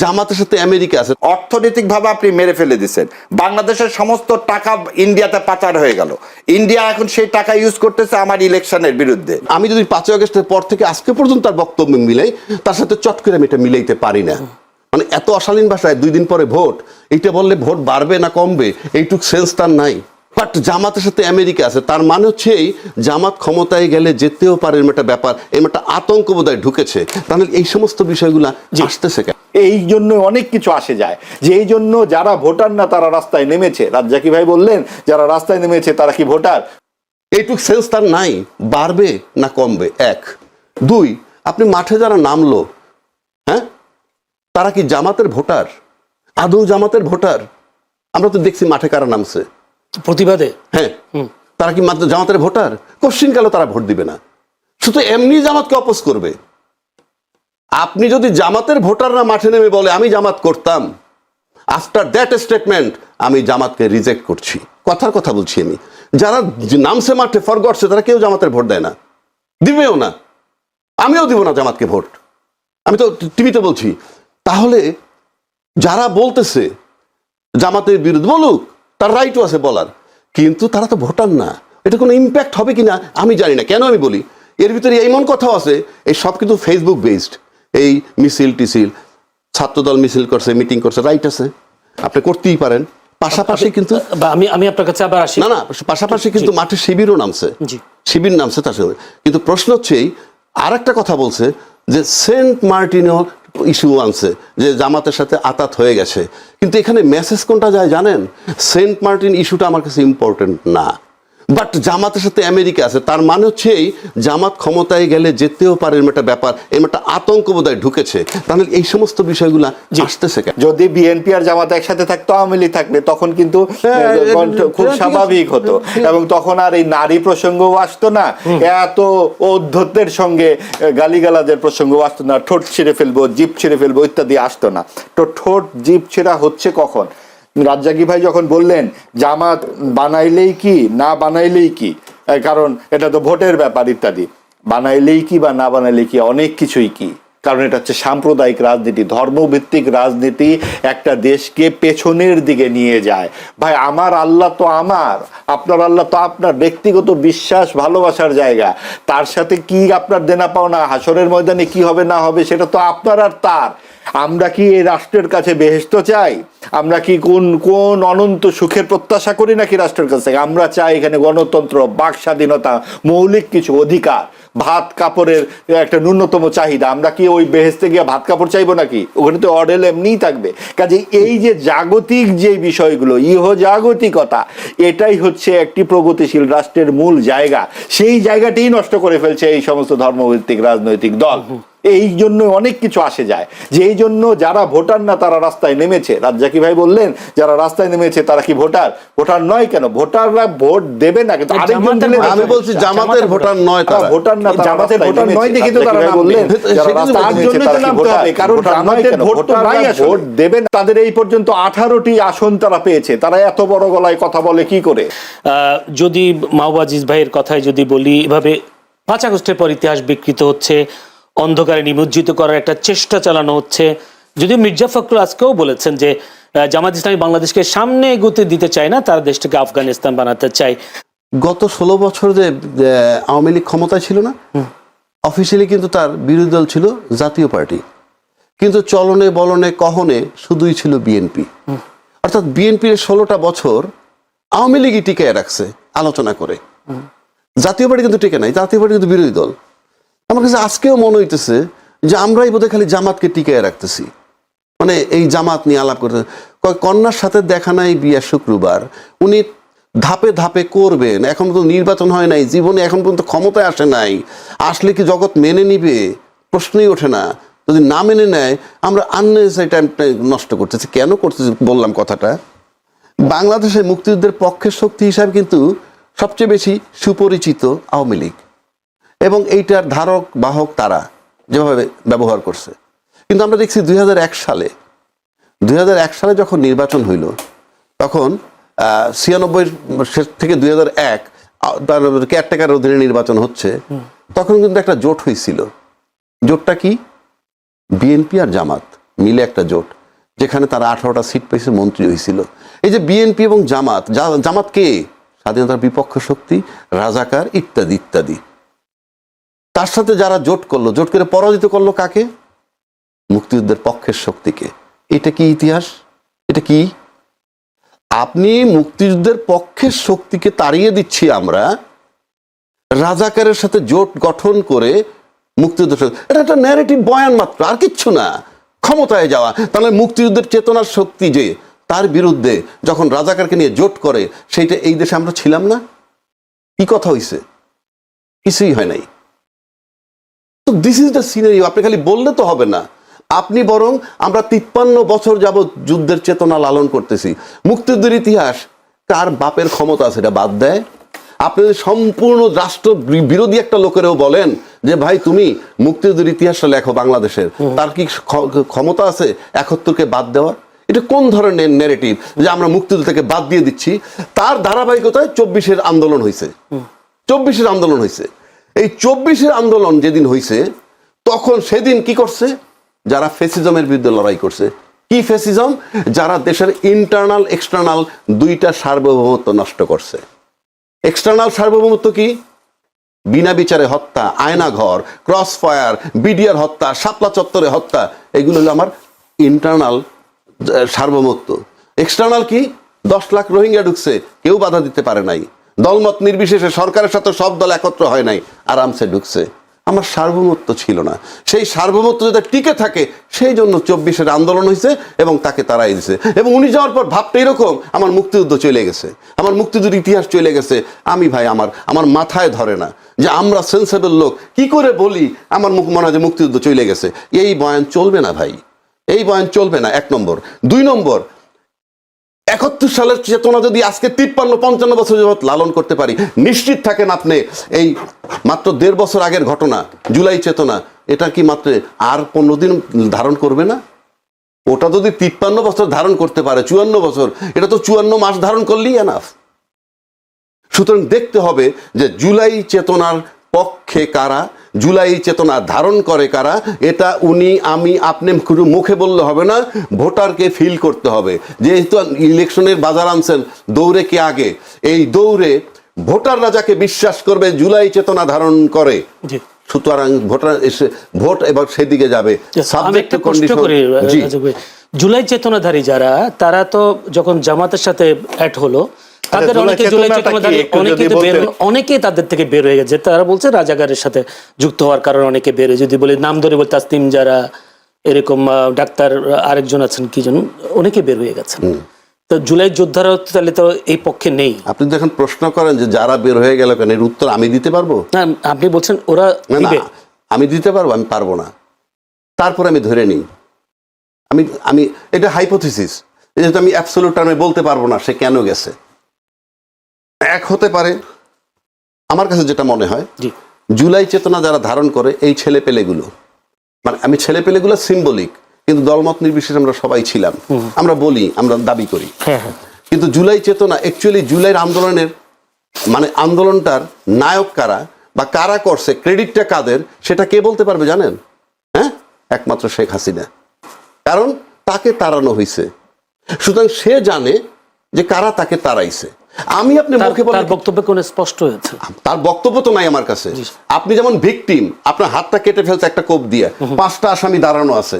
জামাতের সাথে আমেরিকা আছে, অর্থনৈতিকভাবে আপনি মেরে ফেলে দিচ্ছেন। বাংলাদেশের সমস্ত টাকা ইন্ডিয়াতে পাচার হয়ে গেল, ইন্ডিয়া এখন সেই টাকা ইউজ করতেছে আমার ইলেকশনের বিরুদ্ধে। আমি যদি 5ই আগস্টের পর থেকে আজকে পর্যন্ত তার বক্তব্য মিলাই, তার সাথে চট করে আমি এটা মিলাইতে পারি না। মানে এত অশালীন ভাষায় 2 দিন পরে ভোট, এইটা বললে ভোট বাড়বে না কমবে এইটুক সেন্স তার নাই। বাট জামাতের সাথে আমেরিকা আছে, তার মানে হচ্ছে এই জামাত ক্ষমতায় গেলে যেতেও পারে এরকম একটা ব্যাপার, এরকম একটা আতঙ্ক বোধহয় ঢুকেছে। তাহলে এই সমস্ত বিষয়গুলো আসতেছে কেন? এই জন্য অনেক কিছু আসে যায়, যে এই জন্য যারা ভোটার না তারা রাস্তায় নেমেছে। রাজ্জাকি ভাই বললেন যারা রাস্তায় নেমেছে তারা কি ভোটার? এইটুক সেন্স তার নাই, বাড়বে না কমবে 1। 2, আপনি মাঠে যারা নামলো, হ্যাঁ, তারা কি জামাতের ভোটার? আদৌ জামাতের ভোটার? আমরা তো দেখছি মাঠে কারা নামছে প্রতিবাদে। হ্যাঁ, তারা কি মাত্র জামাতের ভোটার? কোশ্চিন কালে তারা ভোট দিবে না, শুধু এমনি জামাতকে অপোজ করবে। আপনি যদি জামাতের ভোটাররা মাঠে নেমে বলে আমি জামাত করতাম, আফটার দ্যাট স্টেটমেন্ট আমি জামাতকে রিজেক্ট করছি, কথার কথা বলছি আমি। যারা নামছে মাঠে ফরগটছে, তারা কেউ জামাতের ভোট দেয় না, দিবেও না, আমিও দিব না জামাতকে ভোট। আমি তো টিভিতে বলছি। তাহলে যারা বলতেছে জামাতের বিরুদ্ধে বলুক, তার রাইটও আছে বলার, কিন্তু তারা তো ভোটার না। এটা কোনো ইম্প্যাক্ট হবে কিনা আমি জানি না। কেন আমি বলি, এর ভিতরে এমন কথাও আছে, এই সব কিন্তু ফেসবুক বেসড। এই মিছিল টিছিল, ছাত্রদল মিছিল করছে, মিটিং করছে, রাইট আছে, আপনি করতেই পারেন। পাশাপাশি কিন্তু আমি আপনার কাছে আবার আসি। না, পাশাপাশি কিন্তু মাঠে শিবিরও নামছে, শিবির নামছে তার সাথে। কিন্তু প্রশ্ন হচ্ছে এই, আর একটা কথা বলছে যে সেন্ট মার্টিনও ইস্যু আনছে, যে জামাতের সাথে আতাত হয়ে গেছে। কিন্তু এখানে মেসেজ কোনটা যায় জানেন? সেন্ট মার্টিন ইস্যুটা আমার কাছে ইম্পর্টেন্ট না, বাট জামাতের সাথে আমেরিকা আছে, তার মানে হচ্ছে এই জামাত ক্ষমতায় গেলে যেতেও পারে এরকম একটা ব্যাপার, এরকম একটা আতঙ্ক বোধহয় ঢুকেছে। তাহলে এই সমস্ত বিষয়গুলো আসতেছে কেন? যদি বিএনপি আর জামাত একসাথে থাকতো, আওয়ামী লীগ থাকলে, তখন কিন্তু খুব স্বাভাবিক হতো, এবং তখন আর এই নারী প্রসঙ্গও আসতো না, এত অধ্যত্বের সঙ্গে গালিগালাজের প্রসঙ্গও আসতো না, ঠোঁট ছিঁড়ে ফেলবো, জিভ ছিঁড়ে ফেলবো ইত্যাদি আসতো না। তো ঠোঁট জিভ ছেঁড়া হচ্ছে কখন? রাজ্জাকি ভাই যখন বললেন জামাত বানাইলেই কি না বানাইলেই কি, কারণ এটা তো ভোটের ব্যাপার ইত্যাদি, বানাইলেই কি বা না বানাইলেই কি, অনেক কিছুই কি, কারণ এটা হচ্ছে সাম্প্রদায়িক রাজনীতি, ধর্মভিত্তিক রাজনীতি একটা দেশকে পেছনের দিকে নিয়ে যায়। ভাই, আমার আল্লাহ তো আমার, আপনার আল্লাহ তো আপনার, ব্যক্তিগত বিশ্বাস ভালোবাসার জায়গা, তার সাথে কি আপনার দেনা পাওনা, হাসরের ময়দানে কি হবে না হবে সেটা তো আপনার আর তার। আমরা কি এই রাষ্ট্রের কাছে বেহেশত চাই? আমরা কি কোন অনন্ত সুখের প্রত্যাশা করি নাকি রাষ্ট্রের কাছে? আমরা চাই এখানে গণতন্ত্র, বাক স্বাধীনতা, মৌলিক কিছু অধিকার, ভাত কাপড়ের একটা ন্যূনতম চাহিদা। আমরা কি ওই বেহেশতে গিয়ে ভাত কাপড় চাইবো নাকি? ওখানে তো অর্ডেল এমনিই থাকবে। কাজে এই যে জাগতিক যে বিষয়গুলো, ইহজাগতিকতা, এটাই হচ্ছে একটি প্রগতিশীল রাষ্ট্রের মূল জায়গা। সেই জায়গাটাই নষ্ট করে ফেলছে এই সমস্ত ধর্মভিত্তিক রাজনৈতিক দল। এই জন্য অনেক কিছু আসে যায়, যে এই জন্য যারা ভোটার না তারা রাস্তায় নেমেছে। রাজ্জাকি ভাই বললেন যারা রাস্তায় নেমেছে তারা কি ভোটার? ভোটার নয় কেন? ভোটাররা ভোট দেবে না, কিন্তু আমি বলছি জামাতের ভোটার নয়, তারা ভোটার না, জামাতের ভোটার নয় দেখি তো তারা বললেন তার জন্য তো নামতে হবে, কারণ জামাতের ভোট তো নাই, ভোট দেবে না। তাদের এই পর্যন্ত 18টি আসন তারা পেয়েছে, তারা এত বড় গলায় কথা বলে কি করে? যদি মাওবাজিজ ভাইয়ের কথায় যদি বলি, এভাবে 5 আগস্টের পর ইতিহাস বিকৃত হচ্ছে, অন্ধকারে নিমজ্জিত করার একটা চেষ্টা চালানো হচ্ছে। যদিও মির্জা ফখরুল আজকেও বলেছেন যে জামাত ইসলামী বাংলাদেশকে সামনে এগোতে দিতে চায় না, তারা দেশটাকে আফগানিস্তান বানাতে চায়। গত 16 বছর যে আওয়ামী লীগ ক্ষমতায় ছিল না, অফিসিয়ালি কিন্তু তার বিরোধী দল ছিল জাতীয় পার্টি, কিন্তু চলনে বলনে কহনে শুধুই ছিল বিএনপি। অর্থাৎ বিএনপির 16টা বছর আওয়ামী লীগই টিকায় রাখছে আলোচনা করে, জাতীয় পার্টি কিন্তু টিকে নাই। জাতীয় পার্টি কিন্তু বিরোধী দল। আমার কাছে আজকেও মনে হইতেছে যে আমরাই বোধহয় খালি জামাতকে টিকায় রাখতেছি, মানে এই জামাত নিয়ে আলাপ করতে। কন্যার সাথে দেখা নাই বিয়া শুক্রবার, উনি ধাপে ধাপে করবেন, এখন তো নির্বাচন হয় নাই, জীবনে এখন পর্যন্ত ক্ষমতায় আসে নাই, আসলে কি জগৎ মেনে নিবে? প্রশ্নই ওঠে না। যদি না মেনে নেয়, আমরা আননেসেসারি টাইমটা নষ্ট করতেছি। কেন করতেছি বললাম কথাটা, বাংলাদেশে মুক্তিযুদ্ধের পক্ষের শক্তি হিসাবে কিন্তু সবচেয়ে বেশি সুপরিচিত আওয়ামী লীগ, এবং এইটার ধারক বাহক তারা যেভাবে ব্যবহার করছে। কিন্তু আমরা দেখছি 2001 সালে যখন নির্বাচন হইল, তখন 96 থেকে 2001 কেয়ারটেকার অধীনে নির্বাচন হচ্ছে, তখন কিন্তু একটা জোট হয়েছিল। জোটটা কি? বিএনপি আর জামাত। মিলে একটা জোট, যেখানে তারা 18টা সিট পেয়েছে, মন্ত্রী হয়েছিল। এই যে বিএনপি এবং জামাত কে? স্বাধীনতার বিপক্ষ শক্তি, রাজাকার, ইত্যাদি ইত্যাদি। তার সাথে যারা জোট করলো, জোট করে পরাজিত করলো কাকে? মুক্তিযুদ্ধের পক্ষের শক্তিকে। এটা কি ইতিহাস? এটা কি? আপনি মুক্তিযুদ্ধের পক্ষের শক্তিকে তাড়িয়ে দিচ্ছি আমরা, রাজাকারের সাথে জোট গঠন করে মুক্তিযুদ্ধ, এটা একটা ন্যারেটিভ বয়ান মাত্র, আর কিচ্ছু না। ক্ষমতায় যাওয়া, তাহলে মুক্তিযুদ্ধের চেতনার শক্তি যে তার বিরুদ্ধে যখন রাজাকারকে নিয়ে জোট করে, সেইটা এই দেশে আমরা ছিলাম না? কি কথা হইছে? কিছুই হয় নাই। তো দিস ইজ দ্য সিনারিও। আপনি খালি বললে তো হবে না, আপনি বরং, আমরা 53 বছর যাবৎ যুদ্ধের চেতনা লালন করতেছি। মুক্তিযুদ্ধের ইতিহাস কার বাপের ক্ষমতা আছে এটা বাদ দেয়। আপনি যদি সম্পূর্ণ রাষ্ট্র বিরোধী একটা লোকেরও বলেন যে ভাই তুমি মুক্তিযুদ্ধের ইতিহাসটা লেখো বাংলাদেশের, তার কি ক্ষমতা আছে 71কে বাদ দেওয়ার? এটা কোন ধরনের ন্যারেটিভ যে আমরা মুক্তিযুদ্ধ থেকে বাদ দিয়ে দিচ্ছি? তার ধারাবাহিকতায় 24-এর আন্দোলন হয়েছে। 24-এর আন্দোলন হয়েছে। এই 24-এর আন্দোলন যেদিন হয়েছে, তখন সেদিন কি করছে? যারা ফ্যাসিজমের বিরুদ্ধে লড়াই করছে। কি ফ্যাসিজম? যারা দেশের ইন্টারনাল এক্সটার্নাল দুইটা সার্বভৌমত্ব নষ্ট করছে। এক্সটার্নাল সার্বভৌমত্ব কি? বিনা বিচারে হত্যা, আয়নাঘর, ক্রস ফায়ার, বিডিআর হত্যা, শাপলা চত্বরে হত্যা, এগুলো হলো আমার ইন্টারনাল সার্বভৌমত্ব। এক্সটার্নাল কি? 10 লাখ রোহিঙ্গা ঢুকছে, কেউ বাধা দিতে পারে নাই, দলমত নির্বিশেষে সরকারের সাথে সব দল একত্র হয় নাই, আরামসে ঢুকছে। আমার সার্বভৌমত্ব ছিল না। সেই সার্বভৌমত্ব যাতে টিকে থাকে, সেই জন্য 24-এর আন্দোলন হয়েছে এবং তাকে তাড়াই দিছে। এবং উনি যাওয়ার পর ভাবটা এরকম, আমার মুক্তিযুদ্ধ চলে গেছে, আমার মুক্তিযুদ্ধের ইতিহাস চলে গেছে। আমি ভাই, আমার মাথায় ধরে না যে আমরা সেন্সেবল লোক কি করে বলি আমার মুখ মনে হয় যে মুক্তিযুদ্ধ চলে গেছে। এই বয়ান চলবে না ভাই, এই বয়ান চলবে না। 1 নম্বর। 2 নম্বর, 71 সালের চেতনা যদি আজকে 53-55 বছর যাবত লালন করতে পারি, নিশ্চিত থাকেন আপনি এই মাত্র 1.5 বছর আগের ঘটনা, জুলাই চেতনা, এটা কি মাত্র আর 15 দিন ধারণ করবে না? ওটা যদি 53 বছর ধারণ করতে পারে, 54 বছর, এটা তো 54 মাস ধারণ করলেই এনাফ। সুতরাং দেখতে হবে যে জুলাই চেতনার পক্ষে কারা, জুলাই চেতনা ধারণ করে কারা। এটা উনি, আমি, আপনি মুখে বললে হবে না, ভোটারকে ফিল করতে হবে। যেহেতু ইলেকশনের বাজার আনছেন, দৌড়ে কে আগে? এই দৌড়ে ভোটাররা যাকে বিশ্বাস করবে জুলাই চেতনা ধারণ করে, সুতরাং ভোটার এসে ভোট এবার সেদিকে যাবে। Subject to condition. জুলাই চেতনাধারী যারা, তারা তো যখন জামাতের সাথে অ্যাড হলো, তাদের অনেকে জুলাই চেতনাধারী, অনেকে তাদের থেকে বের হয়ে গেছে। তারা বলছে রাজাকারের সাথে যুক্ত হওয়ার কারণে অনেকে বের হয়ে, যদি বলে নাম ধরে বলতে তাসনিম যারা, এরকম ডাক্তার আরেকজন আছেন কি জন, অনেকে বের হয়ে গেছেন। তো জুলাই যোদ্ধারা তাহলে তো এই পক্ষে নেই। আপনি যখন প্রশ্ন করেন যে যারা বের হয়ে গেল কেন, এর উত্তর আমি দিতে পারবো না? আপনি বলছেন ওরা দিবে, আমি দিতে পারবো? আমি পারবো না। তারপরে আমি ধরে নিই, আমি এটা হাইপোথিসিস, যেহেতু আমি অ্যাবসলিউট টার্মে বলতে পারবো না সে কেন গেছে। এক হতে পারে, আমার কাছে যেটা মনে হয়, জুলাই চেতনা যারা ধারণ করে এই ছেলেপেলেগুলো, মানে আমি ছেলেপেলেগুলো সিম্বলিক, কিন্তু দলমত নির্বিশেষে আমরা সবাই ছিলাম, আমরা বলি, আমরা দাবি করি। কিন্তু জুলাই চেতনা অ্যাকচুয়ালি জুলাইয়ের আন্দোলনের, মানে আন্দোলনটার নায়ক কারা বা কারা করছে, ক্রেডিটটা কাদের, সেটা কে বলতে পারবে জানেন? হ্যাঁ, একমাত্র শেখ হাসিনা। কারণ তাকে তাড়ানো হয়েছে, সুতরাং সে জানে যে কারা তাকে তাড়াইছে। আমি আপনি মুখে বলেন, তার বক্তব্য কোন স্পষ্ট হয়েছে? তার বক্তব্য তো নাই আমার কাছে। আপনি যেমন ভিকটিম, আপনার হাতটা কেটে ফেলছে একটা কোপ দিয়ে, 5টা আসামি দাঁড়ানো আছে,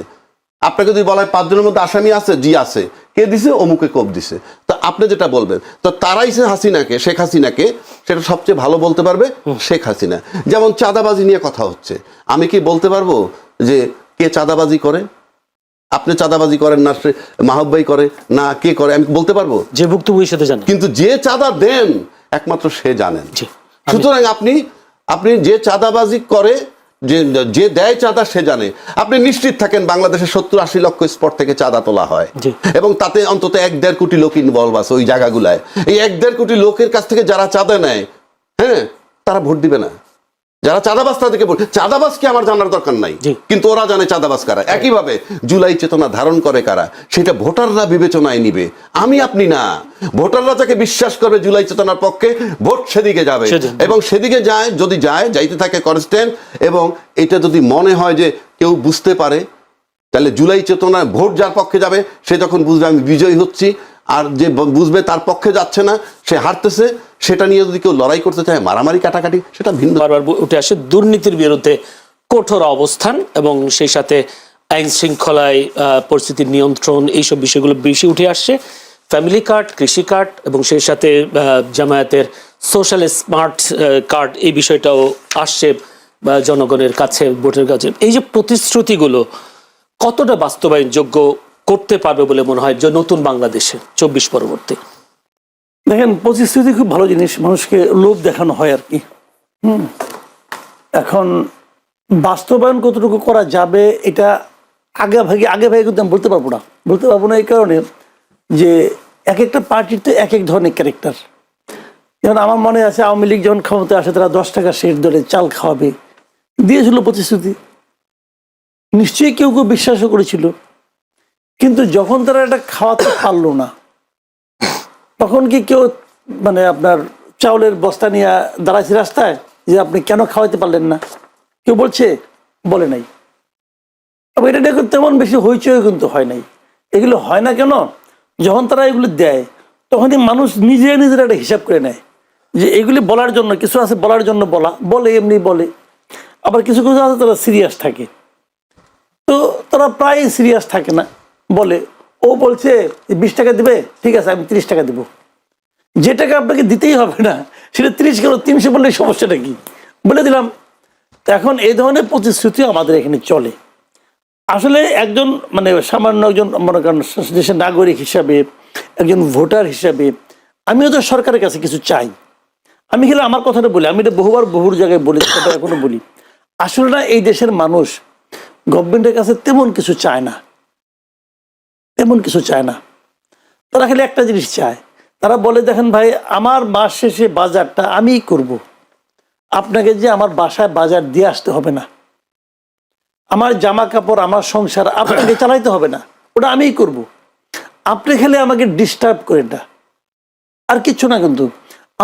আপনাকে যদি বলা হয় 5 জনের মধ্যে আসামি আছে, জি আছে, কে দিছে? অমুকে কোপ দিছে। তো আপনি যেটা বলবেন, তো তারাইছে হাসিনাকে, শেখ হাসিনাকে, সেটা সবচেয়ে ভালো বলতে পারবে শেখ হাসিনা। যেমন চাঁদাবাজি নিয়ে কথা হচ্ছে, আমি কি বলতে পারবো যে কে চাঁদাবাজি করে? আপনি চাঁদাবাজি করেন না, মাহবুব ভাই করে না, কে করে আমি বলতে পারবো? যে ভুক্তভোগীর সাথে জানেন, কিন্তু যে চাঁদা দেন একমাত্র সে জানেন। সুতরাং আপনি যে চাঁদাবাজি করে, যে দেয় চাঁদা সে জানে। আপনি নিশ্চিত থাকেন বাংলাদেশে 70-80 লক্ষ স্পট থেকে চাঁদা তোলা হয়, এবং তাতে অন্তত 1-1.5 কোটি লোক ইনভলভ আছে ওই জায়গাগুলায়। এই 1-1.5 কোটি লোকের কাছ থেকে যারা চাঁদা নেয়, হ্যাঁ, তারা ভোট দিবে না। যারা চাঁদাবাজ তাদেরকে বল, চাঁদাবাজকে আমার জানার দরকার নাই, কিন্তু ওরা জানে চাঁদাবাজ কারা। একইভাবে জুলাই চেতনা ধারণ করে কারা, সেটা ভোটাররা বিবেচনায় নিবে, আমি আপনি না। ভোটাররা যাকে বিশ্বাস করবে জুলাই চেতনার পক্ষে, ভোট সেদিকে যাবে, এবং সেদিকে যায়, যদি যাইতে থাকে কনস্ট্যান্ট, এবং এটা যদি মনে হয় যে কেউ বুঝতে পারে তাহলে জুলাই চেতনায় ভোট যার পক্ষে যাবে সে যখন বুঝবে আমি বিজয়ী হচ্ছি, আর যে বুঝবে তার পক্ষে যাচ্ছে না, সে হারতেছে, সেটা নিয়ে যদি কেউ লড়াই করতে চায়, মারামারি কাটাকাটি, সেটা ভিন্ন। বারবার উঠে আসে দুর্নীতির বিরুদ্ধে কঠোর অবস্থান এবং সেই সাথে আইন শৃঙ্খলায় পরিস্থিতির নিয়ন্ত্রণ, এইসব বিষয়গুলো বেশি উঠে আসছে। ফ্যামিলি কার্ড, কৃষি কার্ড এবং সেই সাথে জামায়াতের সোশ্যাল স্মার্ট কার্ড, এই বিষয়টাও আসছে জনগণের কাছে, ভোটের কাছে। এই যে প্রতিশ্রুতিগুলো কতটা বাস্তবায়নযোগ্য করতে পারবে বলে মনে হয় যে নতুন বাংলাদেশে 24 পরবর্তী? দেখেন, প্রতিশ্রুতি খুব ভালো জিনিস, মানুষকে লোভ দেখানো হয় আর কি। এখন বাস্তবায়ন কতটুকু করা যাবে এটা আগে ভাগে কিন্তু আমি বলতে পারবো না এই কারণে যে এক একটা পার্টির তো এক এক ধরনের ক্যারেক্টার। যেমন আমার মনে আছে আওয়ামী লীগ যখন ক্ষমতায় আসে তারা 10 টাকা সের দরে চাল খাওয়াবে দিয়েছিল প্রতিশ্রুতি, নিশ্চয়ই কেউ কেউ বিশ্বাসও করেছিল। কিন্তু যখন তারা এটা খাওয়াতে পারলো না, তখন কি কেউ মানে আপনার চাউলের বস্তা নিয়ে দাঁড়াইছে রাস্তায় যে আপনি কেন খাওয়াতে পারলেন না? কেউ বলে নাই। আবার এটা দেখো তেমন বেশি হইচই কিন্তু হয় নাই। এগুলো হয় না কেন? যখন তারা এগুলো দেয় তখনই মানুষ নিজেরা একটা হিসাব করে নেয় যে এগুলি বলার জন্য কিছু আছে, বলার জন্য বলে এমনি বলে। আবার কিছু কিছু আছে তারা সিরিয়াস থাকে, তো তারা প্রায় সিরিয়াস থাকে না, বলে ও বলছে 20 টাকা দিবে, ঠিক আছে আমি 30 টাকা দেবো। যে টাকা আপনাকে দিতেই হবে না সেটা 30 কেন 300 বললে সমস্যাটা কি, বলে দিলাম। এখন এই ধরনের প্রতিশ্রুতি আমাদের এখানে চলে। আসলে একজন মানে সামান্য একজন মনে করেন দেশের নাগরিক হিসাবে, একজন ভোটার হিসাবে আমিও তো সরকারের কাছে কিছু চাই। আমি খেলে আমার কথাটা বলি, আমি এটা বহুর জায়গায় বলি, সেটা এখনো বলি। আসলে না, এই দেশের মানুষ গভর্নমেন্টের কাছে তেমন কিছু চায় না। তারা খালি একটা জিনিস চায়, তারা বলে দেখেন ভাই আমার মাস শেষে বাজারটা আমিই করব, আপনাকে যে আমার বাসায় বাজার দিয়ে আসতে হবে না, আমার জামা কাপড় আমার সংসার আপনাকে চালাইতে হবে না, ওটা আমিই করব, আপনি খেলে আমাকে ডিস্টার্ব করেন না, আর কিচ্ছু না। কিন্তু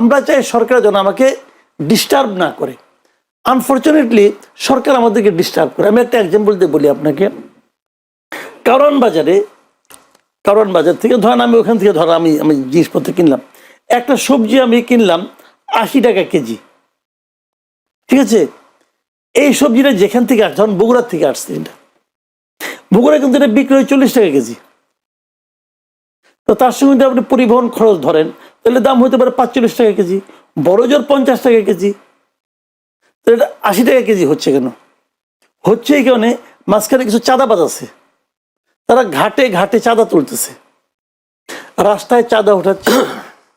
আমরা চাই সরকার যেন আমাকে ডিস্টার্ব না করে। আনফর্চুনেটলি সরকার আমাদেরকে ডিস্টার্ব করে। আমি একটা এক্সাম্পল দিয়ে বলি আপনাকে। কারণ বাজার থেকে ধরেন আমি ওখান থেকে আমি জিনিসপত্র কিনলাম, একটা সবজি আমি কিনলাম 80 টাকা কেজি, ঠিক আছে? এই সবজিটা যেখান থেকে আসছে, ধরুন বগুড়ার থেকে আসছে, এটা বগুড়া কিন্তু এটা বিক্রি হয় 40 টাকা কেজি। তো তার সঙ্গে যদি আপনি পরিবহন খরচ ধরেন তাহলে দাম হতে পারে 45 টাকা কেজি, বড় জোর 50 টাকা কেজি। তো এটা 80 টাকা কেজি হচ্ছে কেন? হচ্ছে এই কারণে মাঝখানে কিছু চাঁদাবাজ আছে, তারা ঘাটে ঘাটে চাঁদা তুলতেছে, রাস্তায় চাঁদা উঠাচ্ছে,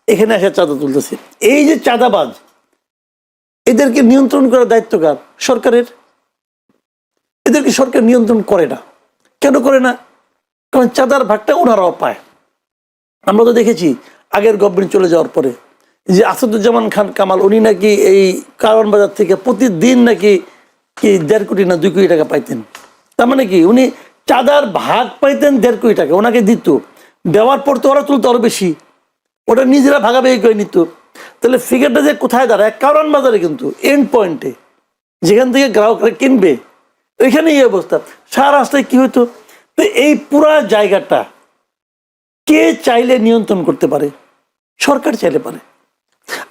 এখানে এসে চাঁদা তুলতেছে। এই যে চাঁদাবাজ, এদেরকে নিয়ন্ত্রণ করার দায়িত্ব কার? সরকারের। এদেরকে সরকার নিয়ন্ত্রণ করে না। কেন করে না? কারণ চাঁদার ভাগটা ওনারাও পায়। আমরা তো দেখেছি আগের গভর্নমেন্ট চলে যাওয়ার পরে যে আসাদুজ্জামান খান কামাল, উনি নাকি এই কারওয়ান বাজার থেকে প্রতিদিন নাকি 1.5 কোটি না 2 কোটি টাকা পাইতেন। তার মানে কি উনি চাঁদার ভাগ পাইতেন 1.5 কোটি টাকা, ওনাকে দিত, দেওয়ার পর তো ওরা তুলতো আরো বেশি, ওটা নিজেরা ভাগাভাগি করে নিত। তাহলে ফিগারটা যে কোথায় দাঁড়ায়? কারওয়ান বাজারে, কিন্তু এন্ড পয়েন্টে যেখান থেকে গ্রাহকরা কিনবে ওইখানে এই অবস্থা। সারা রাস্তায় কি হইতো? তো এই পুরা জায়গাটা কে চাইলে নিয়ন্ত্রণ করতে পারে? সরকার চাইলে পারে।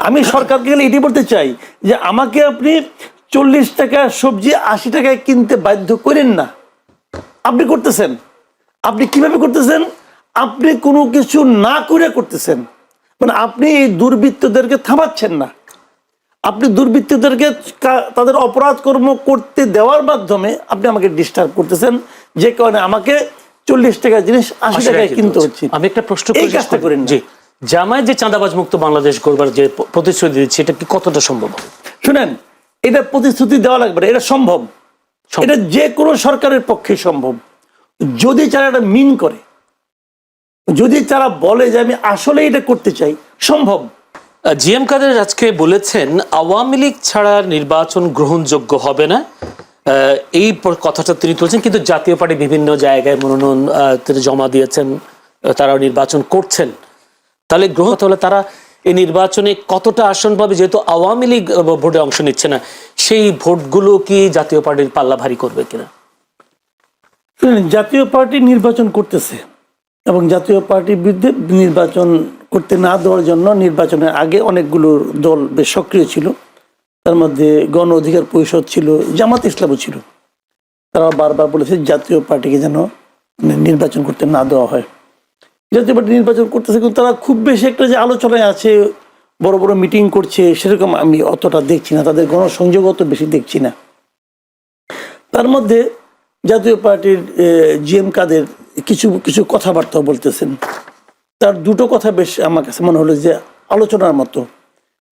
আমি সরকারকে গেলে এটি বলতে চাই যে আমাকে আপনি 40 টাকা সবজি 80 টাকায় কিনতে বাধ্য করেন না। আপনি করতেছেন, আপনি কিভাবে করতেছেন? আপনি কোনো কিছু না করে করতেছেন, মানে আপনি এই দুর্বৃত্তদেরকে থামাচ্ছেন না। আপনি দুর্বৃত্তদেরকে তাদের অপরাধ কর্ম করতে দেওয়ার মাধ্যমে আপনি আমাকে ডিস্টার্ব করতেছেন, যে কারণে আমাকে 40 টাকার জিনিস 80 টাকায় কিনতে হচ্ছে। আমি একটা প্রশ্ন এই কাজটা করেন জি, জামায়াত যে চাঁদাবাজ মুক্ত বাংলাদেশ গড়বার যে প্রতিশ্রুতি দিচ্ছে, এটা কি কতটা সম্ভব? শুনেন, এটা প্রতিশ্রুতি দেওয়া লাগবে না, এটা সম্ভব। এটা যে কোনো সরকারের পক্ষে সম্ভব, যদি তারা এটা মিন করে, যদি তারা বলে যে আমি আসলে এটা করতে চাই, সম্ভব। জিএম কাদের আজকে বলেছেন আওয়ামী লীগ ছাড়া নির্বাচন গ্রহণযোগ্য হবে না, এই কথাটা তিনি তুলছেন। কিন্তু জাতীয় পার্টি বিভিন্ন জায়গায় মনোনয়ন জমা দিয়েছেন, তারাও নির্বাচন করছেন। তাহলে গ্রহণ হলে তারা এই নির্বাচনে কতটা আসন পাবে? যেহেতু আওয়ামী লীগ ভোটে অংশ নিচ্ছে না, সেই ভোটগুলো কি জাতীয় পার্টির পাল্লা ভারী করবে কিনা? শুনুন, জাতীয় পার্টি নির্বাচন করতেছে এবং জাতীয় পার্টির বিরুদ্ধে নির্বাচন করতে না দেওয়ার জন্য নির্বাচনের আগে অনেকগুলো দল বেশ সক্রিয় ছিল। তার মধ্যে গণ অধিকার পরিষদ ছিল, জামাত ইসলামও ছিল। তারা বারবার বলেছে জাতীয় পার্টিকে যেন নির্বাচন করতে না দেওয়া হয়। জাতীয় পার্টি নির্বাচন করতেছে, কিন্তু তারা খুব বেশি একটা যে আলোচনায় আছে, বড় বড় মিটিং করছে, সেরকম আমি অতটা দেখছি না। তাদের গণসংযোগ অত বেশি দেখছি না। তার মধ্যে জাতীয় পার্টির জিএম কাদের কিছু কিছু কথাবার্তা বলতেছেন। তার দুটো কথা বেশ আমার কাছে মনে হলো যে আলোচনার মতো।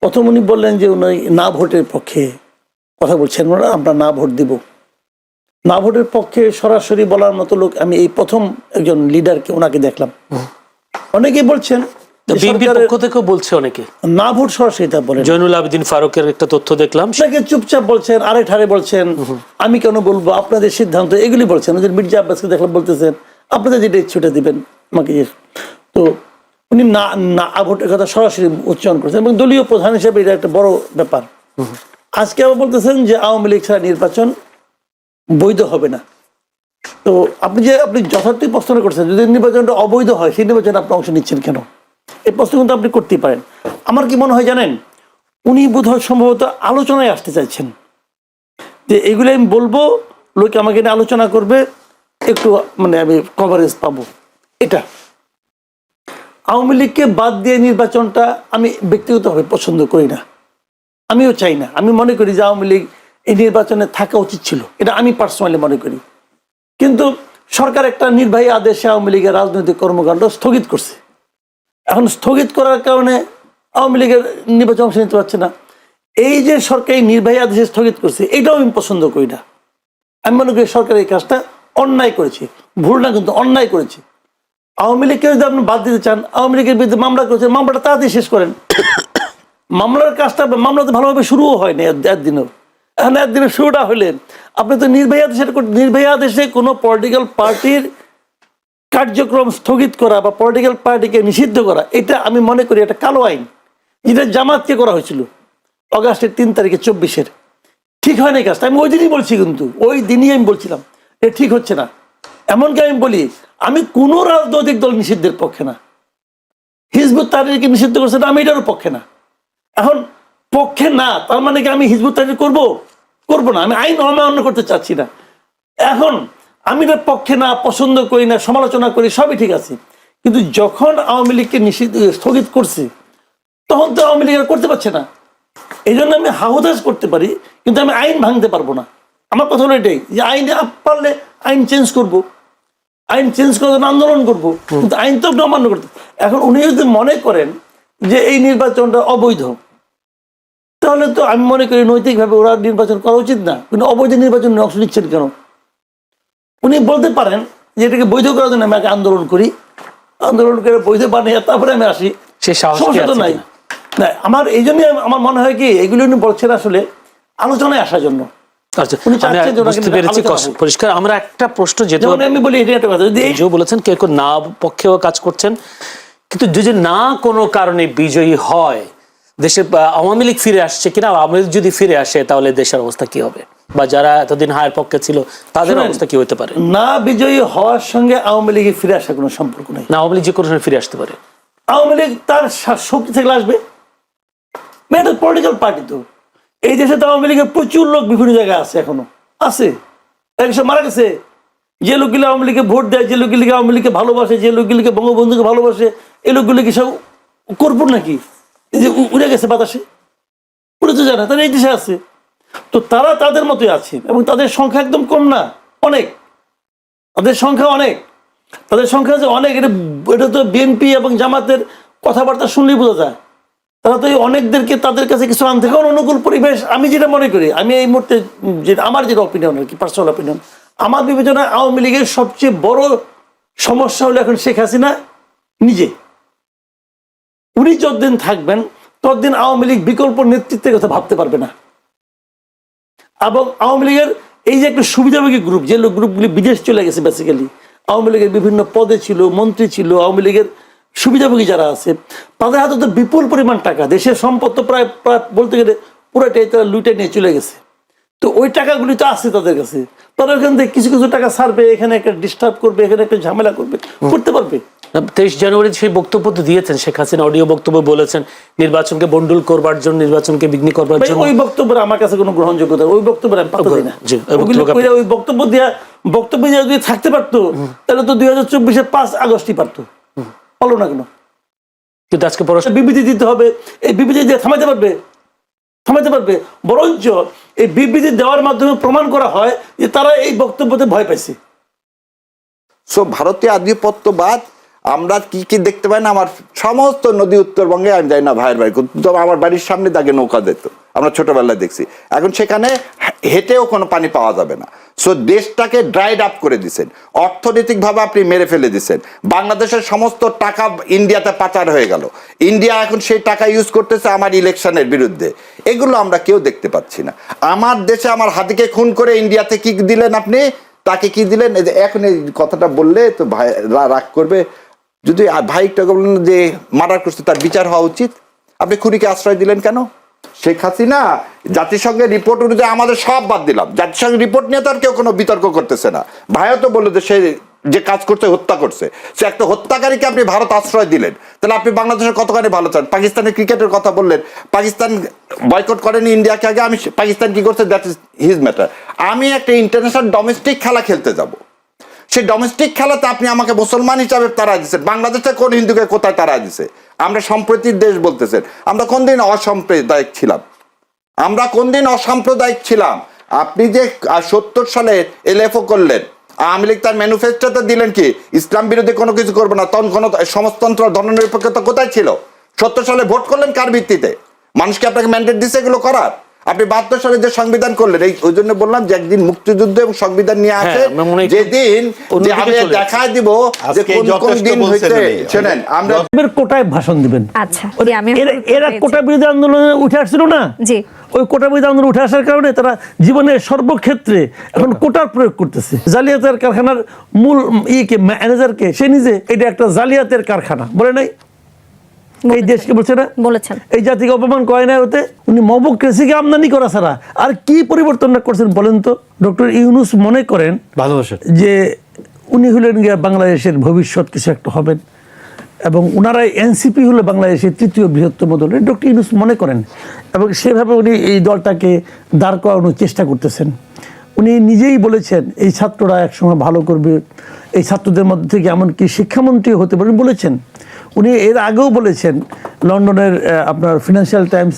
প্রথম উনি বললেন যে উনি না ভোটের পক্ষে কথা বলছেন, ওরা আমরা না ভোট দিব। না ভোটের পক্ষে সরাসরি বলার মতো লোক আমি এই প্রথম একজন লিডারকে ওনাকে দেখলাম। অনেকেই বলছেন যে বিএনপির সরকারের পক্ষ থেকেও বলছে অনেকে, না ভোট সরাসরি তা বলেন। জয়নুল আবেদিন ফারুকের একটা তথ্য দেখলাম, আপনাকে চুপচাপ বলছেন, আরে ঠারে বলছেন, আমি কেন বলবো, আপনাদের সিদ্ধান্ত, এগুলি বলছেন। ওদের মির্জা আব্বাসকে দেখলাম বলতেছেন আপনাদের যেটা ইচ্ছুটা দিবেন আমাকে। তো উনি না না ভোটের কথা সরাসরি উচ্চারণ করেছেন এবং দলীয় প্রধান হিসেবে এটা একটা বড় ব্যাপার। আজকে আবার বলতেছেন যে আওয়ামী লীগ ছাড়া নির্বাচন বৈধ হবে না। তো আপনি যথার্থই প্রশ্ন করছেন, যদি নির্বাচনটা অবৈধ হয় সেই নির্বাচনে আপনি অংশ নিচ্ছেন কেন? এই প্রশ্ন কিন্তু আপনি করতেই পারেন। আমার কি মনে হয় জানেন, উনি বোধহয় সম্ভবত আলোচনায় আসতে চাইছেন যে এগুলো আমি বলবো, লোকে আমাকে নিয়ে আলোচনা করবে, একটু মানে আমি কভারেজ পাবো। এটা আওয়ামী লীগকে বাদ দিয়ে নির্বাচনটা আমি ব্যক্তিগতভাবে পছন্দ করি না, আমিও চাই না। আমি মনে করি যে আওয়ামী লীগ এই নির্বাচনে থাকা উচিত ছিল, এটা আমি পার্সোনালি মনে করি। কিন্তু সরকার একটা নির্বাহী আদেশে আওয়ামী লীগের রাজনৈতিক কর্মকাণ্ড স্থগিত করছে। এখন স্থগিত করার কারণে আওয়ামী লীগের নির্বাচন অংশ নিতে পারছে না। এই যে সরকারি নির্বাহী আদেশে স্থগিত করছে, এটাও আমি পছন্দ করি না। আমি মনে করি সরকার এই কাজটা অন্যায় করেছে, ভুল না কিন্তু অন্যায় করেছে। আওয়ামী লীগকে যদি আপনি বাদ দিতে চান, আওয়ামী লীগের বিরুদ্ধে মামলা করেছেন, মামলাটা তাড়াতাড়ি শেষ করেন। মামলার কাজটা, মামলা তো ভালোভাবে শুরুও হয়নি একদিনও। এখন একদিনের শুরুটা হলে আপনি তো নির্বাহী আদেশে কোনো পলিটিক্যাল পার্টির কার্যক্রম স্থগিত করা বা পলিটিক্যাল পার্টিকে নিষিদ্ধ করা, এটা আমি মনে করি একটা কালো আইন, যেটা জামাতকে করা হয়েছিল অগাস্টের 3 তারিখে 24-এর। ঠিক হয় না এই কাজটা, আমি ওই দিনই বলছি, কিন্তু ওই দিনই আমি বলছিলাম এটা ঠিক হচ্ছে না। এমনকি আমি বলি, আমি কোনো রাজনৈতিক দল নিষিদ্ধের পক্ষে না। হিজবুত তাহরিরকে নিষিদ্ধ করছে না, আমি এটারও পক্ষে না। এখন পক্ষে না তার মানে কি আমি হিজবুত তাহরির করবো না? আমি আইন অমান্য করতে চাচ্ছি না। এখন আমি এটার পক্ষে না, পছন্দ করি না, সমালোচনা করি, সবই ঠিক আছে। কিন্তু যখন আওয়ামী লীগকে স্থগিত করছে, তখন তো আওয়ামী লীগ করতে পারছে না। এই জন্য আমি হাহুদাস করতে পারি, কিন্তু আমি আইন ভাঙতে পারবো না। আমার কথা হলো এটাই যে আইন পারলে আইন চেঞ্জ করব, আইন চেঞ্জ করার জন্য আন্দোলন করবো, কিন্তু আইন তো আপনি অমান্য করতে। এখন উনি যদি মনে করেন যে এই নির্বাচনটা অবৈধ, তাহলে তো আমি মনে করি নৈতিকভাবে ওরা নির্বাচন করা উচিত না। কিন্তু অবৈধ নির্বাচনে অংশ নিচ্ছেন কেন? উনি বলতে পারেন যে এটাকে বৈধ করার জন্য আমি আগে আন্দোলন করি, আন্দোলন করে বৈধ বানিয়ে তারপরে আমি আসি, সমস্যা তো নাই। না, আমার এই জন্যই আমার মনে হয় কি এগুলো উনি বলছেন আসলে আলোচনায় আসার জন্য। পরিষ্কার। আমরা একটা প্রশ্ন, যেহেতু আমি বলি এটা একটা কথা, যদি বলেছেন কেউ না পক্ষেও কাজ করছেন, কিন্তু যদি না কোনো কারণে বিজয়ী হয়, দেশে আওয়ামী লীগ ফিরে আসছে কিনা, আওয়ামী লীগ যদি ফিরে আসে তাহলে দেশের অবস্থা কি হবে, বা যারা এতদিন হায়ের পক্ষে ছিল তাদের অবস্থা কি হতে পারে? না বিজয়ী হওয়ার সঙ্গে আওয়ামী লীগের ফিরে আসার কোনো সম্পর্ক নেই। না, আওয়ামী লীগ যে কোনো সময় ফিরে আসতে পারে। আওয়ামী লীগ তার শক্তি থেকে আসবে, এটা পলিটিক্যাল পার্টি। তো এই দেশে তো আওয়ামী লীগের প্রচুর লোক বিভিন্ন জায়গায় আছে, এখনো আছে। একসব মারা গেছে, যে লোকগুলো আওয়ামী লীগকে ভোট দেয়, যে লোকগুলিকে আওয়ামী লীগকে ভালোবাসে, যে লোকগুলিকে বঙ্গবন্ধুকে ভালোবাসে, এই লোকগুলো কি সব করবো নাকি যে উড়ে গেছে বাতাসে? উড়ে তো জানা, তারা এই দেশে আছে। তো তারা তাদের মতোই আছে এবং তাদের সংখ্যা একদম কম না, অনেক। তাদের সংখ্যা অনেক, তাদের সংখ্যা আছে অনেক। এটা তো বিএনপি এবং জামাতের কথাবার্তা শুনলেই বোঝা যায়। তারা তো এই অনেকদেরকে তাদের কাছে কিছু আনতে, কারণ অনুকূল পরিবেশ। আমি যেটা মনে করি, আমি এই মুহূর্তে আমার যেটা অপিনিয়ন আর কি, পার্সোনাল অপিনিয়ন, আমার বিবেচনায় আওয়ামী লীগের সবচেয়ে বড় সমস্যা হলো এখন শেখ হাসিনা নিজে। উনি যতদিন থাকবেন ততদিন আওয়ামী লীগ বিকল্প নেতৃত্বের কথা ভাবতে পারবে না। এবং আওয়ামী লীগের এই যে একটা সুবিধাভোগী গ্রুপ, যে গ্রুপগুলি বিদেশ চলে গেছে, বেসিক্যালি আওয়ামী লীগের বিভিন্ন পদে ছিল, মন্ত্রী ছিল, আওয়ামী লীগের সুবিধাভোগী যারা আছে, তাদের হাতে তো বিপুল পরিমাণ টাকা, দেশের সম্পদ তো প্রায় বলতে গেলে পুরোটাই তারা লুটে নিয়ে চলে গেছে। তো ওই টাকাগুলি তো আছে তাদের কাছে, তারা ওখান থেকে কিছু কিছু টাকা ছাড়বে, এখানে একটা ডিস্টার্ব করবে, এখানে একটা ঝামেলা করবে, করতে পারবে। 23 জানুয়ারি সেই বক্তব্য তো দিয়েছেন শেখ হাসিনা, অডিও বক্তব্য বলেছেন নির্বাচনকে বন্ডুল করবার জন্য, নির্বাচনকে বিঘ্ন করবার জন্য। ওই বক্তব্যের আমার কাছে কোনো গ্রহণযোগ্যতা, ওই বক্তব্যের আমি পাত্তা দিই না। জি, ওই বক্তব্য দিয়ে যদি থাকতে পারতো তাহলে তো 2024-এর 5 আগস্টই পারতো, বলো না কেন? কিন্তু আজকে পররাষ্ট্র বিবৃতি দিতে হবে, এই বিবৃতি দিয়ে থামাতে পারবে? বরঞ্চ এই বিবৃতি দেওয়ার মাধ্যমে প্রমাণ করা হয় যে তারা এই বক্তব্যতে ভয় পাইছে। সো ভারতীয় আধিপত্যবাদ আমরা কি কি দেখতে পাই না, আমার সমস্ত নদী উত্তরবঙ্গে আমি যাই না ভাইয়ের বাড়ি, তবে আমার বাড়ির সামনে দাগে নৌকা দিত, আমরা ছোটবেলায় দেখছি। এখন সেখানে হেঁটেও কোনো পানি পাওয়া যাবে না। সো দেশটাকে ড্রাইড আপ করে দিচ্ছেন, অর্থনৈতিকভাবে আপনি মেরে ফেলে দিচ্ছেন। বাংলাদেশের সমস্ত টাকা ইন্ডিয়াতে পাচার হয়ে গেল, ইন্ডিয়া এখন সেই টাকা ইউজ করতেছে আমার ইলেকশনের বিরুদ্ধে। এগুলো আমরা কেউ দেখতে পাচ্ছি না। আমার দেশে আমার হাতিকে খুন করে ইন্ডিয়াতে কি দিলেন আপনি, তাকে কি দিলেন? এখন এই কথাটা বললে তো ভাই রাগ করবে। যদি ভাইটা বললেন যে মার্ডার করছে, তার বিচার হওয়া উচিত। আপনি খুনিকে আশ্রয় দিলেন কেন? শেখ হাসিনা জাতিসংঘের রিপোর্ট অনুযায়ী আমাদের সব বাদ দিলাম, জাতিসংঘের রিপোর্ট নিয়ে তো আর কেউ কোনো বিতর্ক করতেছে না। ভাইও তো বললো যে সে যে কাজ করছে হত্যা করছে, সে একটা হত্যাকারীকে আপনি ভারত আশ্রয় দিলেন, তাহলে আপনি বাংলাদেশের কতখানি ভালো চান? পাকিস্তানের ক্রিকেটের কথা বললেন, পাকিস্তান বয়কট করেনি ইন্ডিয়াকে আগে, আমি পাকিস্তান কি করছে দ্যাট ইজ হিজ ম্যাটার। আমি একটা ইন্টারন্যাশনাল ডোমেস্টিক খেলা খেলতে যাব, সেই ডোমেস্টিক খেলাতে আপনি আমাকে মুসলমান হিসাবে তারা দিচ্ছেন, বাংলাদেশে কোন হিন্দুকে কোথায় তারা দিছে? আমরা সম্প্রীতির দেশ বলতেছেন, আমরা কোন দিন অসাম্প্রদায়িক ছিলাম? আপনি যে 70 সালে এলএফও করলেন, আওয়ামী লীগ তার ম্যানিফেস্টোতে দিলেন কি ইসলাম বিরোধী কোনো কিছু করবে না, তখন কোনো সমাজতন্ত্র ধর্মনিরপেক্ষতা কোথায় ছিল? 70 সালে ভোট করলেন কার ভিত্তিতে? মানুষকে আপনাকে ম্যান্ডেট দিছে এগুলো করার? আপনি 72 সালে যে সংবিধান করলেন, এই ওই জন্য বললাম যে একদিন মুক্তিযুদ্ধ এবং সংবিধান নিয়ে আসে, যেদিন যে আমি দেখায় দিব যে কোন কোন দিন হইতে। শুনেন, আমরা কোটায় ভাষণ দিবেন। আচ্ছা, এরা কোটা বিরোধী আন্দোলনে উঠে আসছিল না? জি, ওই কোটা বিরোধী আন্দোলন উঠে আসার কারণে তারা জীবনের সর্বক্ষেত্রে এখন কোটার প্রয়োগ করতেছে। জালিয়াতের কারখানার মূল ম্যানেজারকে সে নিজে এটা একটা জালিয়াতের কারখানা বলে নাই, এই দেশকে বলছে না, বলেছেন এই জাতিকে অপমান করে না। ওতে উনি মবক্রেসিকে আমদানি করা ছাড়া আর কি পরিবর্তনটা করছেন বলেন তো? ডক্টর ইউনূস মনে করেন ভালোবাসা যে উনি হলেন গিয়া বাংলাদেশের ভবিষ্যৎ কিছু একটা হবেন, এবং ওনারাই এনসিপি হলো বাংলাদেশের 3য় বৃহত্তম দল, ডক্টর ইউনূস মনে করেন। এবং সেভাবে উনি এই দলটাকে দাঁড় করানোর চেষ্টা করতেছেন। উনি নিজেই বলেছেন এই ছাত্ররা একসময় ভালো করবে, এই ছাত্রদের মধ্যে থেকে এমনকি শিক্ষামন্ত্রী হতে পারেন বলেছেন। উনি এর আগেও বলেছেন, লন্ডনের আপনার ফিনান্সিয়াল টাইমস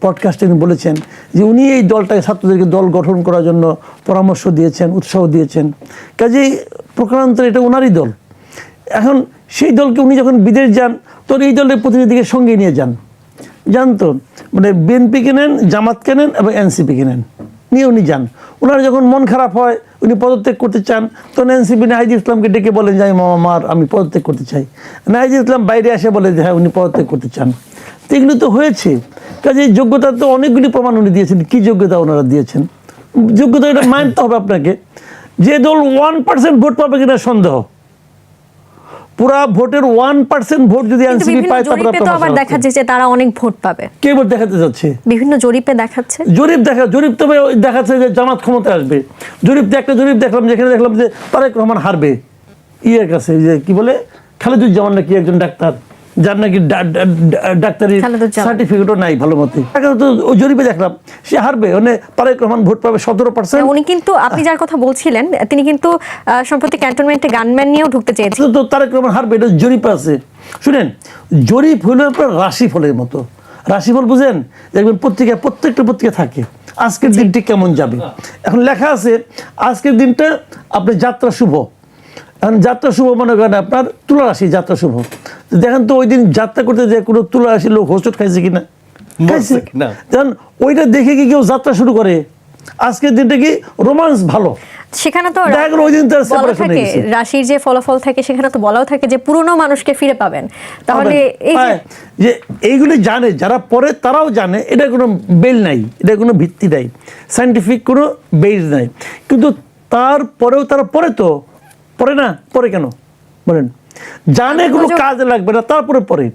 পডকাস্টে উনি বলেছেন যে উনি এই দলটাকে ছাত্রদেরকে দল গঠন করার জন্য পরামর্শ দিয়েছেন, উৎসাহ দিয়েছেন। কাজেই প্রকারান্তরে এটা ওনারই দল। এখন সেই দলকে উনি যখন বিদেশ যান তখন এই দলের প্রতিনিধিকে সঙ্গে নিয়ে যান, জানতো মানে বিএনপিকে নেন, জামাতকে নেন এবং এনসিপিকে নেন, নিয়ে উনি যান। ওনার যখন মন খারাপ হয়, উনি পদত্যাগ করতে চান, তখন এনসিপি নাহিদ ইসলামকে ডেকে বলেন যে আমি পদত্যাগ করতে চাই। নাহিদ ইসলাম বাইরে আসে বলে যে হ্যাঁ উনি পদত্যাগ করতে চান। তো এগুলো তো হয়েছে। কাজে যোগ্যতা তো অনেকগুলি প্রমাণ উনি দিয়েছেন। কী যোগ্যতা ওনারা দিয়েছেন? যোগ্যতা এটা মানতে হবে আপনাকে। যে দল 1% ভোট পাবে কিনা সন্দেহ, পুরা ভোটের 1% ভোট যদি এনসিপি পায়, তারপরে তো আবার দেখাচ্ছে যে তারা অনেক ভোট পাবে। কে ভোট দেখাতে যাচ্ছে? বিভিন্ন জরিপে দেখাচ্ছে, জরিপ তবে দেখাচ্ছে যে জামাত ক্ষমতায় আসবে। একটা জরিপ দেখলাম, যেখানে দেখলাম যে তারেক রহমান হারবে ইয়ের কাছে, যে কি বলে খালেদুজ্জামান নাকি একজন ডাক্তার, যার নাকি ডাক্তারি সার্টিফিকেটও নাই ভালো মতে, ওই জরিপে দেখলাম সে হারবে, মানে তারেক রহমান ভোট পাবে 17%। উনি কিন্তু আপনি যার কথা বলছিলেন তিনি কিন্তু সম্প্রতি ক্যান্টনমেন্টে গানম্যান নিয়েও ঢুকতে চেয়েছেন। তো তারেক রহমান হারবে, এটা জরিপ আছে। শুনেন, জরিপ হলো আপনার রাশিফলের মতো। রাশিফল বুঝেন, দেখবেন পত্রিকা, প্রত্যেকটা পত্রিকা থাকে আজকের দিনটি কেমন যাবে। এখন লেখা আছে আজকের দিনটা আপনার যাত্রা শুভ। এখন যাত্রা শুভ মনে করেন আপনার তুলা রাশি যাত্রা শুভ। দেখেন তো ওই দিন যাত্রা করতে যে কোনো তুলা রাশির লোক হোঁচট খাইছে কিনা, খাইছে না। দেখেন ওইটা দেখে কি কেউ যাত্রা শুরু করে? আজকের দিনটা কি রোমান্স ভালো, সেখানে তো ওই দিন তার সেপারেশন হয়ে গেছে। রাশির যে ফলাফল থাকে সেখানে তো বলাও থাকে যে পুরনো মানুষকে ফিরে পাবেন। তাহলে এই যে এইগুলি জানে যারা পড়ে, তারাও জানে এটা কোনো বেল নাই, এটা কোনো ভিত্তি নাই, সায়েন্টিফিক কোনো বেস নাই। কিন্তু তারপরেও তারা পড়ে না, পড়ে কেন বলেন? জানে কোনো কাজে লাগবে না, তারপরে পড়ে।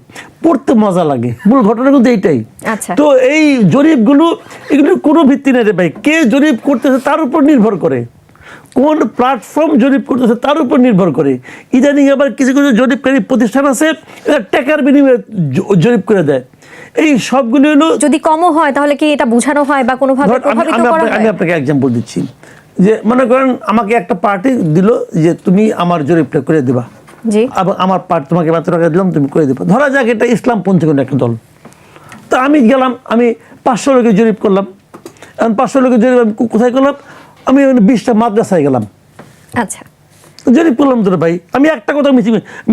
পড়তে মজা লাগে, মূল ঘটনা কিন্তু এইটাই। আচ্ছা। তো এই জরিপগুলো এগুলোর কোনো ভিত্তি নেই রে ভাই, কে জরিপ করতেছে তার উপর নির্ভর করে, কোন প্ল্যাটফর্ম জরিপ করতেছে তার উপর নির্ভর করে। ইদানিং আবার কিছু কিছু জরিপকারী প্রতিষ্ঠান আছে এরা টাকার বিনিময়ে জরিপ করে দেয়। এই সবগুলো হলো, যদি কমও হয় তাহলে কি এটা বোঝানো হয় বা কোনোভাবে প্রভাবিত করা হয়? আমি আপনাকে এক্সাম্পল দিচ্ছি, যে মনে করেন আমাকে একটা পার্টি দিল যে তুমি আমার জরিপটা করে দিবা, জি, এবং আমার পার্ট তোমাকে এত টাকা দিলাম তুমি করে দেবো। ধরা যাক এটা ইসলামপন্থী কোনো একটা দল, তো আমি গেলাম, আমি 500 লোকের জরিপ করলাম। এখন 500 লোকের জরিপ আমি কোথায় করলাম? আমি 20টা মাদ্রাসায় গেলাম, আচ্ছা, জরিপ করলাম তো ভাই। আমি একটা কথা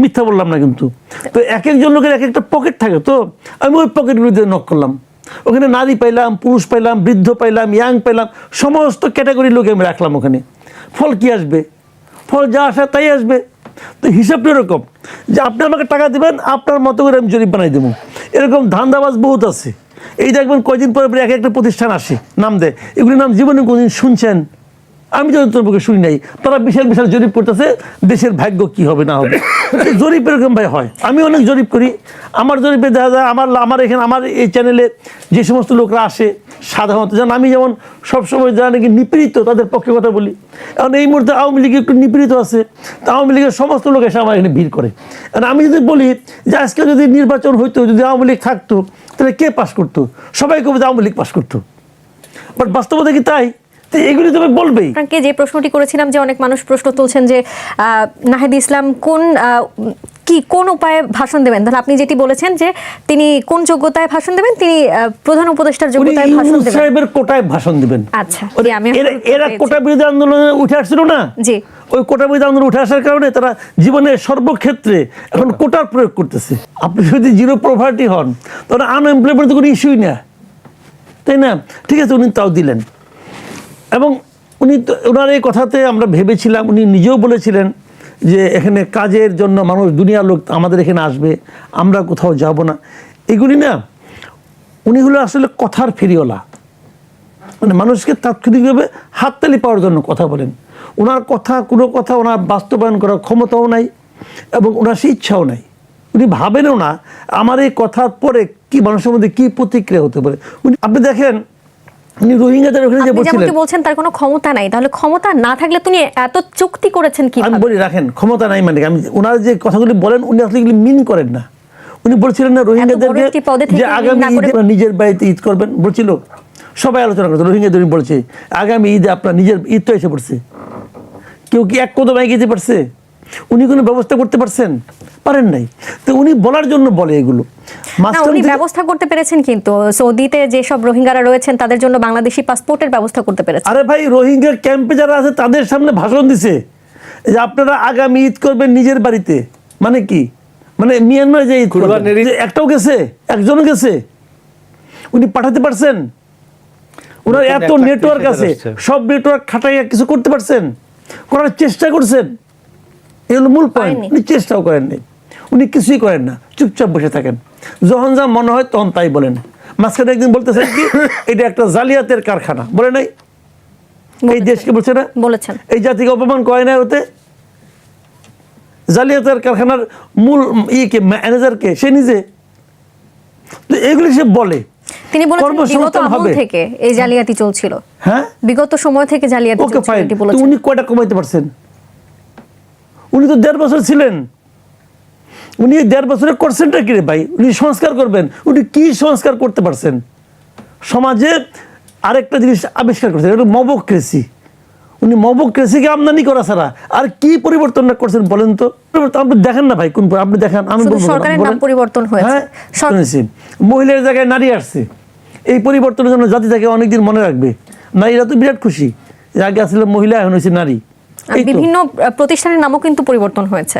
মিথ্যা বললাম না কিন্তু। তো এক একজন লোকের এক একটা পকেট থাকে, তো আমি ওই পকেটগুলো দিয়ে নক করলাম। ওখানে নারী পাইলাম, পুরুষ পাইলাম, বৃদ্ধ পাইলাম, ইয়াং পাইলাম, সমস্ত ক্যাটাগরির লোক আমি রাখলাম ওখানে। ফল কি আসবে? ফল যা আসে তাই আসবে। তো হিসাবটা এরকম যে আপনি আমাকে টাকা দেবেন, আপনার মতো করে আমি জরিপ বানাই দেবো। এরকম ধান্দাবাজ বহুত আছে। এই দেখবেন কয়দিন পরে পরে এক একটা প্রতিষ্ঠান আসে, নাম দেয়, এগুলির নাম জীবনে কোনদিন শুনছেন? আমি তো তোর পক্ষে শুনি নাই। তারা বিশাল বিশাল জরিপ করতেছে, দেশের ভাগ্য কি হবে না হবে। জরিপ এরকম ভাই হয়। আমি অনেক জরিপ করি, আমার জরিপে দেখা যায় আমার এখানে আমার এই চ্যানেলে যে সমস্ত লোকরা আসে সাধারণত, যেন আমি যেমন সবসময় যারা নাকি নিপীড়িত তাদের পক্ষে কথা বলি। এখন এই মুহূর্তে আওয়ামী লীগ একটু নিপীড়িত আছে, তা আওয়ামী লীগের সমস্ত লোক এসে আমার এখানে ভিড় করে। এখন আমি যদি বলি যে আজকে যদি নির্বাচন হইতো, যদি আওয়ামী লীগ থাকতো, তাহলে কে পাস করতো? সবাই কবে আওয়ামী লীগ পাস করতো। বাট বাস্তবতা কি তাই? এগুলি তবে বলবেই। আপনাকে যে প্রশ্নটি করেছিলাম, যে অনেক মানুষ প্রশ্ন তুলছেন যে নাহিদ ইসলাম কোন উপায়ে ভাষণ দেবেন, তাহলে আপনি যেটি বলেছেন যে তিনি কোন যোগ্যতায় ভাষণ দেবেন, তিনি প্রধান উপদেষ্টার যোগ্যতায় ভাষণ দেবেন, সাহেবের কোটায় ভাষণ দিবেন। আচ্ছা, এরা কোটা বিরোধী আন্দোলনে উঠে আসছিল না? জি, ওই কোটা বিরোধী আন্দোলন উঠে আসার কারণে তারা জীবনের সর্বক্ষেত্রে এখন কোটার প্রয়োগ করতেছে। আপনি যদি জিরো পভার্টি হন তাহলে আনএমপ্লয়মেন্ট কোনো ইস্যুই না, তাই না? ঠিক আছে, উনি তাও দিলেন। এবং উনি ওনার এই কথাতে আমরা ভেবেছিলাম, উনি নিজেও বলেছিলেন যে এখানে কাজের জন্য মানুষ, দুনিয়ার লোক আমাদের এখানে আসবে, আমরা কোথাও যাব না। এগুলি না, উনি হলো আসলে কথার ফেরিওয়ালা, মানে মানুষকে তাৎক্ষণিকভাবে হাততালি পাওয়ার জন্য কথা বলেন। ওনার কোনো কথা ওনার বাস্তবায়ন করার ক্ষমতাও নাই এবং ওনার সে ইচ্ছাও নাই। উনি ভাবেনও না আমার এই কথার পরে কি মানুষের মধ্যে কি প্রতিক্রিয়া হতে পারে। আপনি দেখেন, উনি রোহিঙ্গাদের ওখানে যে বলছেন তার কোনো ক্ষমতা নাই, তাহলে ক্ষমতা না থাকলে তিনি এত চুক্তি করেছেন কি? আমি বলি রাখেন, ক্ষমতা নাই মানে আমি ওনার যে কথাগুলি বলেন উনি আসলে এগুলি মিন করেন না। উনি বলছিলেন না রোহিঙ্গাদেরকে যে আগামী ঈদে নিজের বাড়িতে ঈদ করবেন, বলছিল, সবাই আলোচনা করছে। রোহিঙ্গাদের উনি বলছে আগামী ঈদে আপনার নিজের ঈদ তো এসে পড়ছে, কেউ কি এক কদম এগিয়ে যেতে পারছে? উনি কোনো ব্যবস্থা করতে পারছেন? পারেন নাই। তো উনি বলার জন্য বলে এগুলো। উনি ব্যবস্থা করতে পেরেছেন, কিন্তু সৌদিতে যেসব রোহিঙ্গারা রয়েছেন তাদের জন্য বাংলাদেশি পাসপোর্টের ব্যবস্থা করতে পেরেছেন। আরে ভাই, রোহিঙ্গা ক্যাম্পে যারা আছে তাদের সামনে ভাষণ দিছে যে আপনারা আগামী ঈদ করবেন নিজের বাড়িতে। মানে কি? মানে মিয়ানমার যে ঈদ করবেন, একটাও গেছে? একজনও গেছে? উনি পাঠাতে পারছেন? ওনার এত নেটওয়ার্ক আছে, সব নেটওয়ার্ক খাটাইয়া কিছু করতে পারছেন? করার চেষ্টা করছেন? এই হলো মূল পয়েন্ট। উনি চেষ্টাও করেননি, উনি কিছুই করেন না, চুপচাপ বসে থাকেন। যখন যা মনে হয় তখন তাই বলেন। মাঝখানে একদিন বলতেছেন কি এটা একটা জালিয়াতের কারখানা, বলে নাই? এই দেশকে বলছে না, বলেছেন এই জাতিকে অপমান করে না ওতে। জালিয়াতের কারখানার মূল কে, ম্যানেজারকে সে নিজে। তো এগুলি সে বলে। তিনি বলেছেন বিগত আমল থেকে এই জালিয়াতি চলছিল। হ্যাঁ, বিগত সময় থেকে জালিয়াতি চলছিল। উনি কয়টা কমাইতে পারছেন? উনি তো 1.5 বছর ছিলেন। উনি 1.5 বছরে করছেনটা কি রে ভাই? উনি সংস্কার করবেন, উনি কি সংস্কার করতে পারছেন? সমাজে আরেকটা জিনিস আবিষ্কার করছেন, এটা মবক্রেসি। উনি মবক্রেসিকে আমদানি করা ছাড়া আর কি পরিবর্তন করছেন বলেন তো? আপনি দেখেন না ভাই, কোন আপনি দেখেন, আমি বলবো সরকারের নাম পরিবর্তন হয়েছে, মহিলার জায়গায় নারী আসছে। এই পরিবর্তনের জন্য জাতি তাকে অনেকদিন মনে রাখবে। নারীরা তো বিরাট খুশি, আগে আসলে মহিলা, এখন হয়েছে নারী। বিভিন্ন প্রতিষ্ঠানের নামও কিন্তু পরিবর্তন হয়েছে।